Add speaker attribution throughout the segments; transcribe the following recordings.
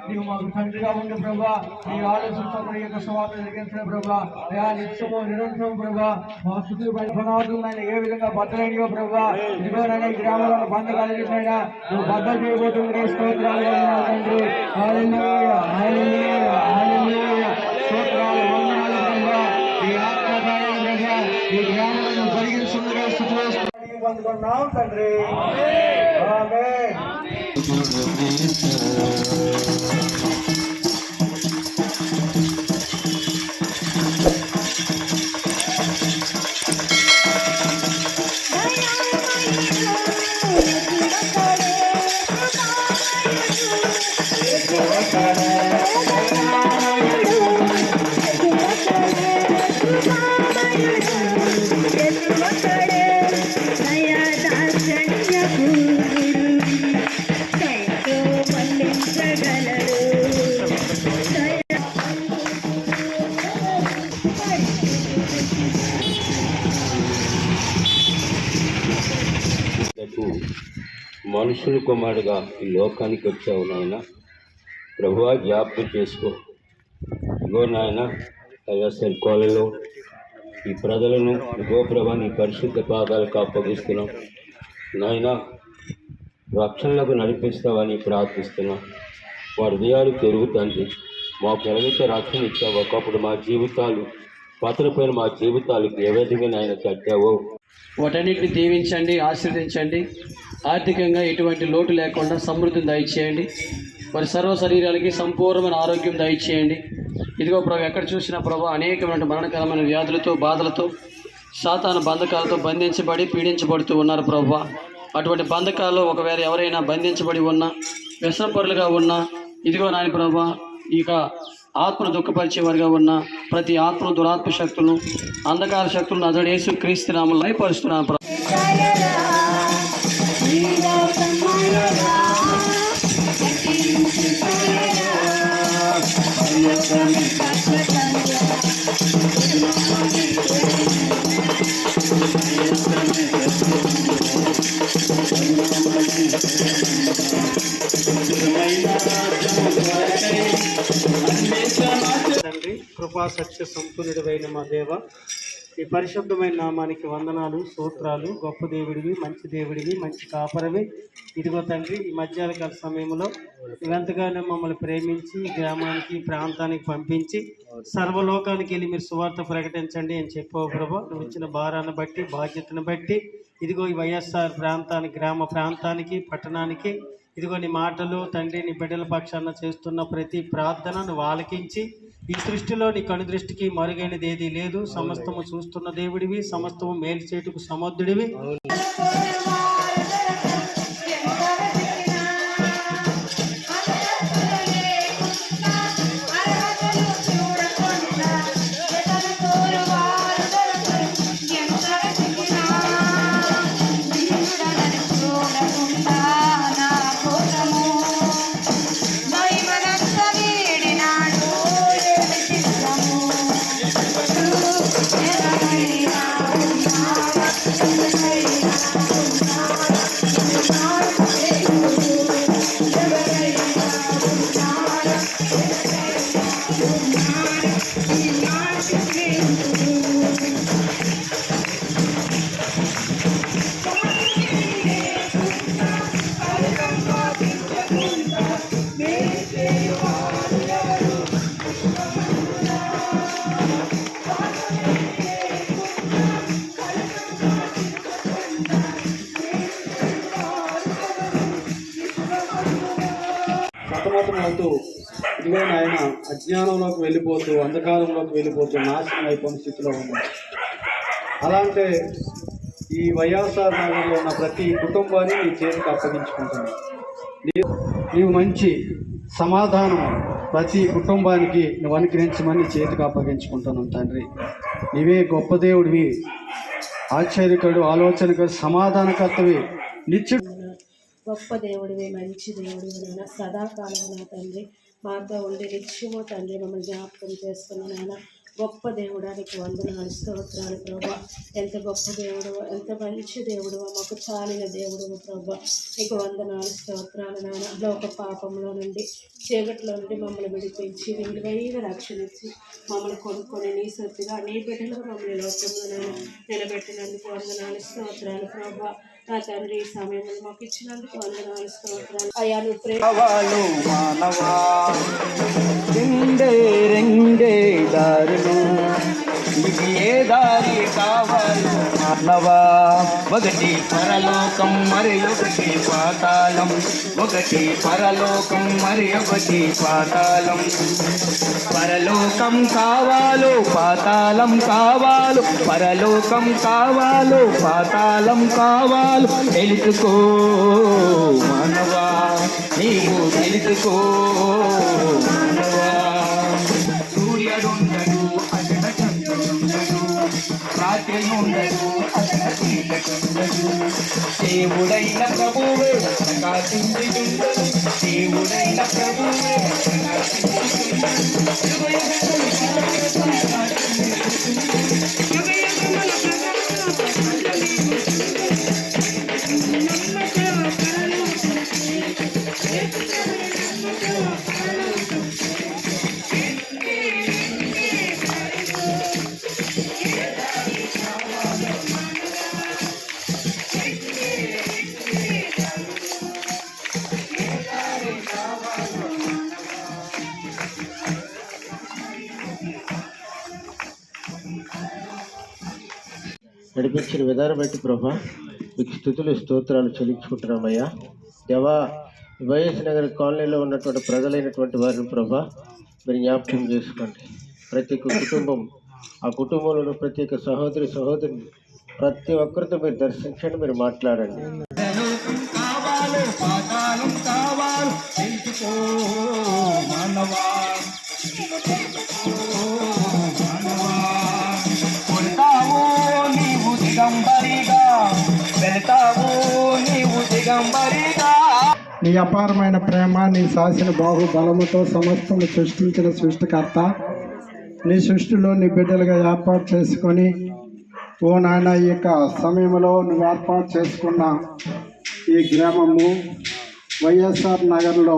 Speaker 1: నీవు మాకు తండ్రిగా ఉండు ప్రభా. నీ ఆలోచనతో మన యొక్క స్వార్థం జరిగించిన ప్రభా. అయా నిత్యము నిరంతరం ప్రభా మా స్థుతులు పునాదులైన ఏ విధంగా బద్దలైనయో ప్రభా. ఇదిగోనైనా ఈ గ్రామంలో బంధకాలైనా నువ్వు బద్దలు చేయబోతుంది. స్తోత్రాలు తండ్రి. హల్లెలూయా హల్లెలూయా హల్లెలూయా. స్తోత్రాలు వందనాలు ప్రభా. ఈ ఆత్మకార్యం ప్రభా ఈ గ్రామంలో జరిగించుండగా స్తుతులు పొందుకున్నాం తండ్రి. ఆమేన్.
Speaker 2: మనుషుల కుమారుడుగా ఈ లోకానికి వచ్చావు నాయన. ప్రభువా జ్ఞాపకం చేసుకో. ఇగో నాయన అయ్యా సెల్కోలలో ఈ ప్రజలను ఇగో ప్రభా నీ పరిశుద్ధ పాదాలకు అప్పగిస్తున్నాం నాయన. రక్షణలకు నడిపిస్తావని ప్రార్థిస్తున్నాం. వారి హృదయాలు పెరుగుతుంది. మాకు ఎలాగైతే రక్షణ ఇచ్చావు ఒకప్పుడు మా జీవితాలు పతనపైన మా జీవితాలకు ఏ విధంగా నాయన కట్టావో
Speaker 3: వాటన్నిటిని దీవించండి, ఆశీర్వదించండి. ఆర్థికంగా ఎటువంటి లోటు లేకుండా సమృద్ధిని దయచేయండి. వారి సర్వ శరీరాలకి సంపూర్ణమైన ఆరోగ్యం దయచేయండి. ఇదిగో ప్రభు ఎక్కడ చూసినా ప్రభు అనేకమైన మరణకరమైన వ్యాధులతో బాధలతో సాతాను బంధకాలతో బంధించబడి పీడించబడుతూ ఉన్నారు ప్రభు. అటువంటి బంధకాల్లో ఒకవేళ ఎవరైనా బంధించబడి ఉన్నా వ్యసనపరులుగా ఉన్నా ఇదిగో నాయన ప్రభు ఇక ఆత్మను దుఃఖపరిచేవారిగా ఉన్న ప్రతి ఆత్మ దురాత్మ శక్తులను అంధకార శక్తులను అతడు యేసు క్రీస్తు నామములో లయపరుస్తున్నాను ప్రభు.
Speaker 1: తండ్రి, కృపా సత్య సంపూర్ణుడైన మా దేవ, ఈ పరిశుద్ధమైన నామానికి వందనాలు, స్తోత్రాలు. గొప్ప దేవుడివి, మంచి దేవుడివి, మంచి కాపరవి. ఇదిగో తండ్రి, ఈ మధ్యాహ్నకాల సమయంలో ఎంతగానో మమ్మల్ని ప్రేమించి గ్రామానికి ప్రాంతానికి పంపించి సర్వలోకానికి వెళ్ళి మీరు సువార్త ప్రకటించండి అని చెప్పావు ప్రభా. నువ్వు ఇచ్చిన భారాన్ని బట్టి బాధ్యతను బట్టి ఇదిగో ఈ వైఎస్ఆర్ ప్రాంతానికి గ్రామ ప్రాంతానికి పట్టణానికి ఇదిగో నీ మాటలు తండ్రి నీ బిడ్డల పక్షాన చేస్తున్న ప్రతి ప్రార్థన నువ్వు ఆలకించి ఈ సృష్టిలో నీ కనుదృష్టికి మరుగైనది ఏదీ లేదు. సమస్తము చూస్తున్న దేవుడివి, సమస్తము మేలు చేటుకు సమర్థుడివి. సతమతమవుతూ ఇదిగో ఆయన అజ్ఞానంలోకి వెళ్ళిపోతూ అంధకారంలోకి వెళ్ళిపోతూ నాశనం అయిపోయిన స్థితిలో ఉన్నాడు. అలాంటి ఈ వైఎస్ఆర్ నగర్లో ఉన్న ప్రతి కుటుంబాన్ని నీ చేతికి అప్పగించుకుంటాను. నీవు మంచి సమాధానం ప్రతి కుటుంబానికి నువ్వు అనుగ్రహించమని చేతికి అప్పగించుకుంటాను తండ్రి. నీవే గొప్ప దేవుడివి, ఆశ్చర్యకరుడు, ఆలోచనకరు, సమాధానకర్తవి, నిత్య
Speaker 4: గొప్ప దేవుడివి, మంచి దేవుడివి నాయన. సదాకాలం నా తండ్రి మాతో ఉండి నిత్యము తండ్రి మమ్మల్ని జ్ఞాపకం చేసుకున్న నాయన. గొప్ప దేవుడానికి వందనాలు స్తోత్రాలు ప్రభా. ఎంత గొప్ప దేవుడు, ఎంత మంచి దేవుడు, మాకు చాలిన దేవుడు ప్రభా. నీకు వందనాలు స్తోత్రాలు నాయన. లోక పాపంలో నుండి చీకట్లో నుండి మమ్మల్ని విడిపించి విలువైన రక్షణ ఇచ్చి మమ్మల్ని కొనుక్కొని నీ సొత్తుగా నీ బిడ్డలుగా మమ్మల్ని లోకంలో నిలబెట్టినందుకు వందనాలు స్తోత్రాలు ప్రభా. నా తండ్రి ఈ సమయంలో మాకు ఇచ్చినందుకు వందనాలు స్తోత్రాలు అయ్యా. నువ్వు
Speaker 5: కావాలు మానవా రెండే రెండే దారులు, ఇది ఏ దారి కావాలి మానవా? ఒకటి పరలోకం మరి ఒకటి పాతాళం, ఒకటి పరలోకం మరి ఒకటి పాతాళం. పరలోకం కావాలో పాతాళం కావాలో, పరలోకం కావాలో పాతాళం కావాలో తెలుసుకో మానవా, నీవు తెలుసుకో మానవా. సూర్యుడుండడు అతడ చంద్రుడుండడు, రాత్రి ఉండడు అతడ చీకటుండడు. దేవుడైన ప్రభువే ప్రకాశించుచుండడు, దేవుడైన ప్రభువే
Speaker 6: నడిపించిన విధానం బట్టి ప్రభా మీకు స్తుతులు స్తోత్రాలు చెల్లించుకుంటున్నామయ్యా. దేవా, వైఎస్ నగర్ కాలనీలో ఉన్నటువంటి ప్రజలైనటువంటి వారిని ప్రభా మీరు జ్ఞాపకం చేసుకోండి. ప్రతి ఒక్క కుటుంబం, ఆ కుటుంబంలో ఉన్న ప్రతి ఒక్క సహోదరుని ప్రతి ఒక్కరితో మీరు దర్శించండి, మీరు మాట్లాడండి.
Speaker 5: కావాలో పాతాళం కావాలో తెలుసుకో మానవా, కొడతావో నీవు దిగంబరిగా, వెళతావో నీవు దిగంబరిగా.
Speaker 7: నీ అపారమైన ప్రేమ, నీ శాసన బాహుబలముతో సమస్తము సృష్టించిన సృష్టికర్త, నీ సృష్టిలో నీ బిడ్డలుగా ఏర్పాటు చేసుకొని ఓ నాయన ఈ యొక్క సమయంలో నువ్వు ఏర్పాటు చేసుకున్న ఈ గ్రామము వైఎస్ఆర్ నగర్లో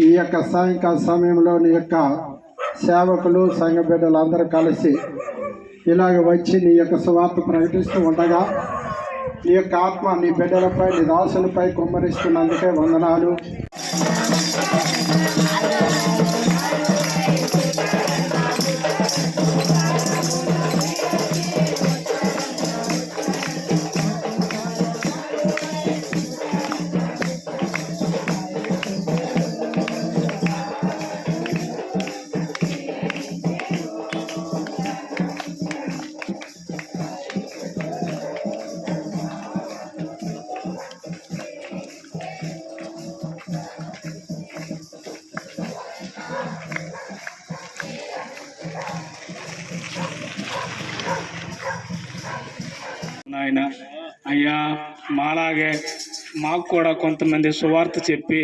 Speaker 7: ఈ యొక్క సాయంకాల సమయంలో నీ యొక్క సేవకులు సంఘ బిడ్డలు అందరూ కలిసి ఇలాగ వచ్చి నీ యొక్క సువార్త ప్రకటిస్తూ ఉండగా నీ యొక్క ఆత్మ నీ బిడ్డలపై నీ దాసులపై కుమ్మరిస్తున్నందుకే వందనాలు.
Speaker 8: నాయన అయ్యా, మాలాగే మాకు కూడా కొంతమంది సువార్త చెప్పి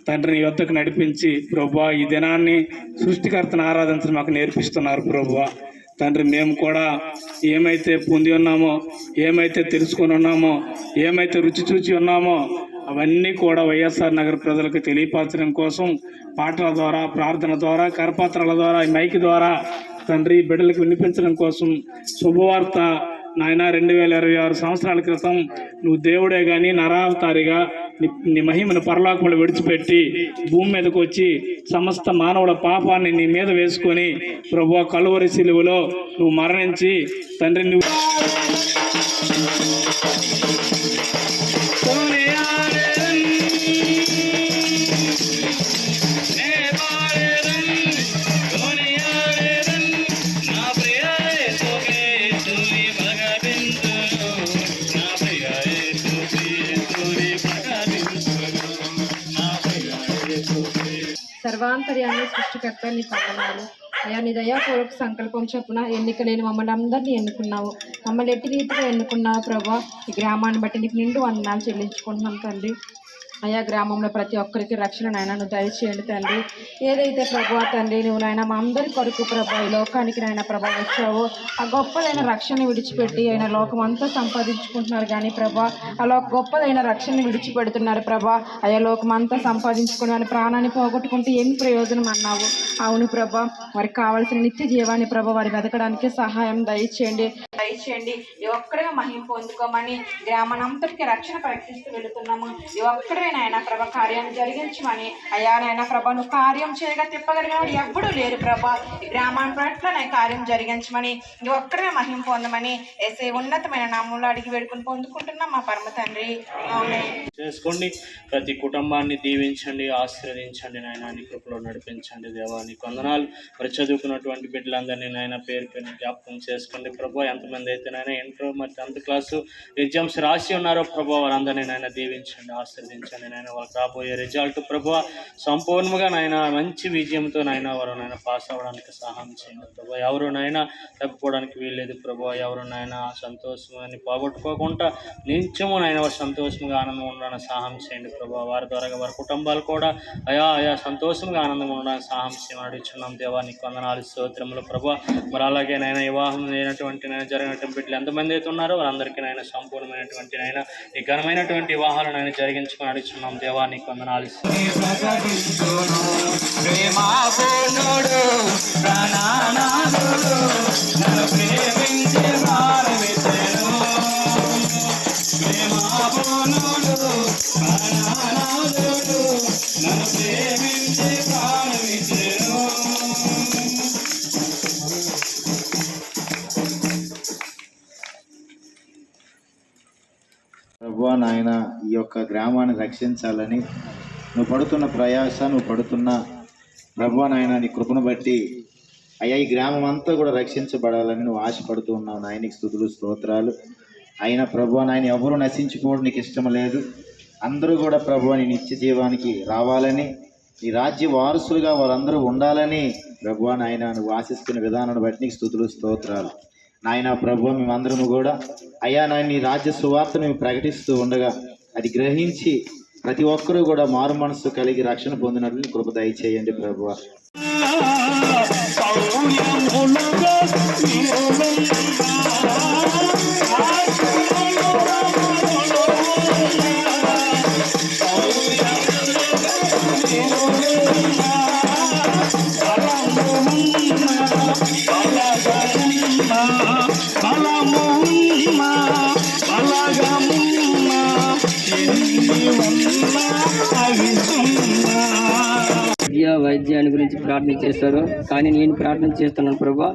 Speaker 8: తండ్రిని యొద్దకు నడిపించి ప్రభువా ఈ దినాన్ని సృష్టికర్తను ఆరాధించడం మాకు నేర్పిస్తున్నారు ప్రభువా. తండ్రి మేము కూడా ఏమైతే పొంది ఉన్నామో, ఏమైతే తెలుసుకొని ఉన్నామో, ఏమైతే రుచి చూచి ఉన్నామో అవన్నీ కూడా వైఎస్ఆర్ నగర్ ప్రజలకు తెలియపరచడం కోసం పాటల ద్వారా, ప్రార్థన ద్వారా, కరపత్రాల ద్వారా, మైక్ ద్వారా తండ్రి బిడ్డలకు వినిపించడం కోసం శుభవార్త నాయన 2026 సంవత్సరాల క్రితం నువ్వు దేవుడే కానీ నరావతారిగా నీ మహిమను పరలోకములు విడిచిపెట్టి భూమి మీదకు వచ్చి సమస్త మానవుల పాపాన్ని నీ మీద వేసుకొని ప్రభువా కలువరి సిలువలో నువ్వు మరణించి తండ్రి నువ్వు
Speaker 9: సర్వాంతర్యాన్ని సృష్టికర్త నీ వందనాలు అయ్యా. నీ దయాపూర్వక సంకల్పం చొప్పున ఎన్నికలేని మమ్మల్ని అందరినీ ఎన్నుకున్నావు. మమ్మల్ని ఎట్టి రీతిగా ఎన్నుకున్నావు ప్రభా. ఈ గ్రామాన్ని బట్టి నీకు నిండు వందనాలు చెల్లించుకుంటున్నాం తండ్రి. అయా గ్రామంలో ప్రతి ఒక్కరికి రక్షణ నాయన నువ్వు దయచేయండి తండ్రి. ఏదైతే ప్రభా తండ్రి నువ్వు నాయన మా అందరి కొరకు ప్రభా ఈ లోకానికి నాయన ప్రభా వచ్చావో ఆ గొప్పదైన రక్షణ విడిచిపెట్టి ఆయన లోకం అంతా సంపాదించుకుంటున్నారు కానీ ప్రభా అలా గొప్పదైన రక్షణ విడిచిపెడుతున్నారు ప్రభా. అయా లోకం అంతా సంపాదించుకుని వారి ప్రాణాన్ని పోగొట్టుకుంటే ఏమి ప్రయోజనం అన్నావు. అవును ప్రభా, వారికి కావాల్సిన నిత్య జీవాన్ని ప్రభా వారి వెతకడానికి సహాయం దయచేయండి. ఈ ఒక్కడే మహిమ పొందుకోమని గ్రామానంతటికి రక్షణ ప్రకటిస్తూ వెళుతున్నాము. ఈ ఒక్కడే నాయన ప్రభ కార్యాన్ని జరిగించమని. అయ్యా నాయన ప్రభ నువ్వు కార్యం చేయగా తిప్పగలిగిన వాడు ఎవ్వడూ లేరు ప్రభా. ఈ గ్రామాన్ని పట్ల నేను కార్యం జరిగించమని ఈ ఒక్కడే మహిమ పొందమని ఏసే ఉన్నతమైన నామంలో అడిగి వేడుకుని పొందుకుంటున్నాం మా పరమ తండ్రి.
Speaker 10: చేసుకోండి. ప్రతి కుటుంబాన్ని దీవించండి, ఆశీర్వదించండి నాయన. నీ కృపలో నడిపించండి దేవా. నీకు వందనాలు. మరి చదువుకున్నటువంటి బిడ్డలందరినీ నాయన పేరు పేరు జ్ఞాపకం చేసుకోండి ప్రభా. ఎంతమంది అయితే నాయన ఇంటర్ మరి 10th క్లాసు ఎగ్జామ్స్ రాసి ఉన్నారో ప్రభా వారందరినీ నాయన దీవించండి, ఆశీర్వదించండి నాయన. వాళ్ళకి రాబోయే రిజల్ట్ ప్రభా సంపూర్ణంగా నాయన మంచి విజయంతో నాయన వారు నాయన పాస్ అవ్వడానికి సహాయం చేయండి ప్రభా. ఎవరు నాయన తప్పిపోవడానికి వీల్లేదు ప్రభా. ఎవరు నాయన సంతోషాన్ని పోగొట్టుకోకుండా నిత్యము నాయన వారు సంతోషంగా ఆనందం ఉండడానికి సహాయం చేయండి ప్రభా. వారి ద్వారా వారి కుటుంబాలు కూడా అయా సంతోషంగా ఆనందంగా ఉండడానికి సహాయం చేయమని అడుగుతున్నాం దేవా. నీకు వందనాలు స్తోత్రములు ప్రభా. మరి అలాగే నాయన వివాహం అయినటువంటి నాయన జరిగినటువంటి బిడ్డలు ఎంతమంది అయితే ఉన్నారో వారందరికీ నాయన సంపూర్ణమైనటువంటి నాయన ఈ ఘనమైనటువంటి వివాహాలను నాయన జరిగించుకొని అడుగుతున్నాం దేవా. నీకు వందనాలు.
Speaker 11: ప్రభువా నాయన ఈ యొక్క గ్రామాన్ని రక్షించాలని నువ్వు పడుతున్న ప్రయాస, నువ్వు పడుతున్న ప్రభువా నాయన నీ కృపను బట్టి అయ్యా ఈ గ్రామం అంతా కూడా రక్షించబడాలని నువ్వు ఆశపడుతూ ఉన్నావు నాయనకి స్తుతులు స్తోత్రాలు. అయినా ప్రభువా నాయన ఎవరు నశించిపోవడం నీకు ఇష్టం లేదు. అందరూ కూడా ప్రభువా నీ నిత్య జీవానికి రావాలని, నీ రాజ్య వారసులుగా వారందరూ ఉండాలని ప్రభువా నాయన నువ్వు ఆశిస్తున్న విధానాన్ని బట్టి నీకు స్తుతులు స్తోత్రాలు. నాయన ప్రభువా మేమందరము కూడా అయ్యా నాయన నీ రాజ్య సువార్తను మేము ప్రకటిస్తూ ఉండగా అది గ్రహించి ప్రతి ఒక్కరూ కూడా మారు మనస్సు కలిగి రక్షణ పొందినట్లు కృప దయచేయండి ప్రభువా.
Speaker 3: విద్య వైద్యాన్ని గురించి ప్రార్థన చేస్తారు, కానీ నేను ప్రార్థన చేస్తున్నాను ప్రభా.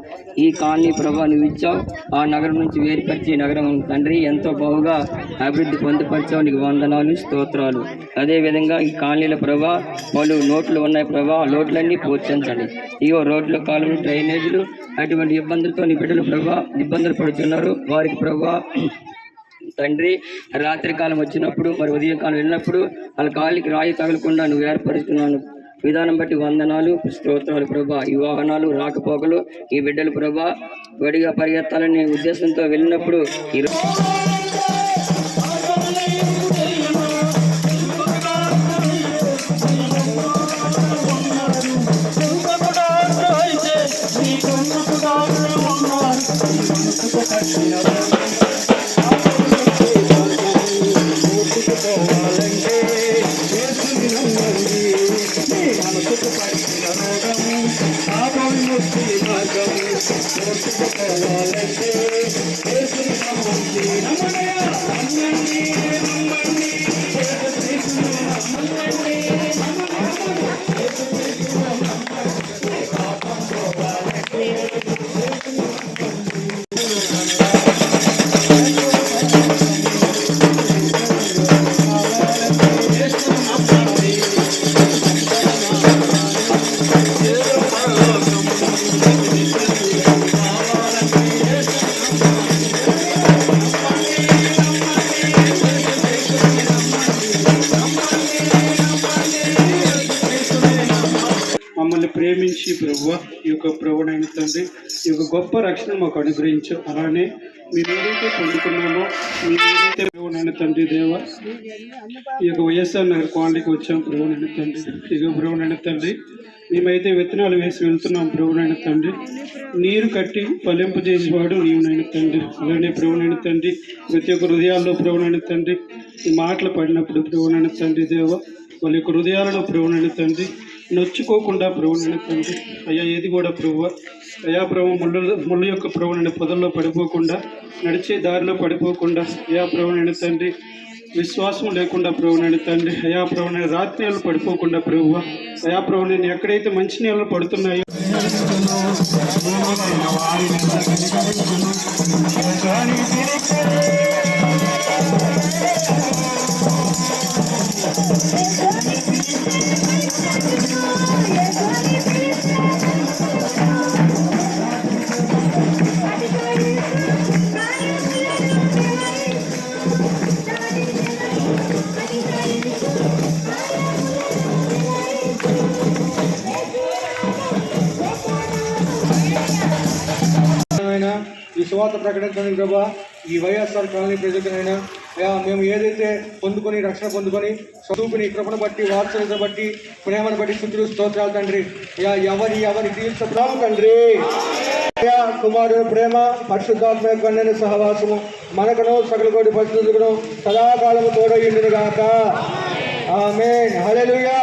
Speaker 3: ఈ కాలనీ ప్రభా నువ్వు ఇచ్చావు, ఆ నగరం నుంచి వేరుపరిచి నగరం తండ్రి ఎంతో బాగుగా అభివృద్ధి పొందుపరిచావు. నీకు వందనాలు స్తోత్రాలు. అదేవిధంగా ఈ కాలనీలో ప్రభా పలు నోట్లు ఉన్నాయి ప్రభా, ఆ లోట్లన్నీ పూర్తించండి. ఇగో రోడ్లు, కాలువలు, డ్రైనేజీలు అటువంటి ఇబ్బందులతో నీ బిడ్డలు ప్రభా ఇబ్బందులు పడుతున్నారు. వారికి ప్రభా తండ్రి రాత్రి కాలం వచ్చినప్పుడు మరి ఉదయం కాలం వెళ్ళినప్పుడు వాళ్ళ కాళ్ళకి రాయి తగలకుండా నువ్వు ఏర్పరుస్తున్నాను విధానం బట్టి వందనాలు స్తోత్రాలు ప్రభా. ఈ వాహనాలు రాకపోకలు ఈ బిడ్డలు ప్రభా వడిగా పరిగెత్తాలనే ఉద్దేశంతో వెళ్ళినప్పుడు
Speaker 1: మమ్మల్ని ప్రేమించి ప్రభువా ఈ యొక్క ప్రభువైన తండ్రి ఈ యొక్క గొప్ప రక్షణ మాకు అనుగ్రహించు. అలానే
Speaker 8: మీరు ఏదైతే పొందుకున్నామో మీరు ఏదైతే ప్రభు నాయన తండ్రి దేవ ఈ యొక్క వైఎస్ఆర్ నగర్ కాలనీకి వచ్చాం ప్రభు నాయన తండ్రి. ఇక ప్రభు నాయన తండ్రి మేమైతే విత్తనాలు వేసి వెళ్తున్నాం ప్రభు నాయన తండ్రి. నీరు కట్టి ఫలింపు చేసేవాడు నీవు నాయన తండ్రి. అలానే ప్రభు నాయన తండ్రి ప్రతి ఒక్క హృదయాల్లో ప్రభు నాయన తండ్రి ఈ మాటలు పడినప్పుడు ప్రభు నాయన తండ్రి దేవ వాళ్ళ యొక్క హృదయాలలో ప్రభు నాయన తండ్రి నొచ్చుకోకుండా ప్రభు నాయన తండ్రి అయ్యా ఏది కూడా ప్రభు అయా ప్రభు ముళ్ళ యొక్క ప్రభు నాయన పొదల్లో పడిపోకుండా నడిచే దారిలో పడిపోకుండా అయా ప్రభు నాయన తండ్రి విశ్వాసం లేకుండా ప్రభు నాయన తండ్రి అయా ప్రభు నాయన రాత్రి నీళ్ళు పడిపోకుండా ప్రభు అయా ప్రభు నేను ఎక్కడైతే మంచి నీళ్ళు పడుతున్నాయో
Speaker 5: ఈ సువార్త ప్రకటించడానికి ప్రభా ఈ వైఎస్ఆర్ కాలనీ ప్రజలకైనా మేము ఏదైతే పొందుకొని రక్షణ పొందుకొని చదువుకుని కృపను బట్టి వాత్సల్యతను బట్టి ప్రేమను బట్టి స్తుతులు స్తోత్రాలు తండ్రి. ఎవరి తీర్చుతాం తండ్రి. కుమారుడు ప్రేమ పరిశుద్ధాత్మ యొక్క సహవాసము మనకును సకల కోటి పరిశుద్ధులను సదాకాలము తోడయుండును గాక. ఆమేన్. హల్లెలూయా.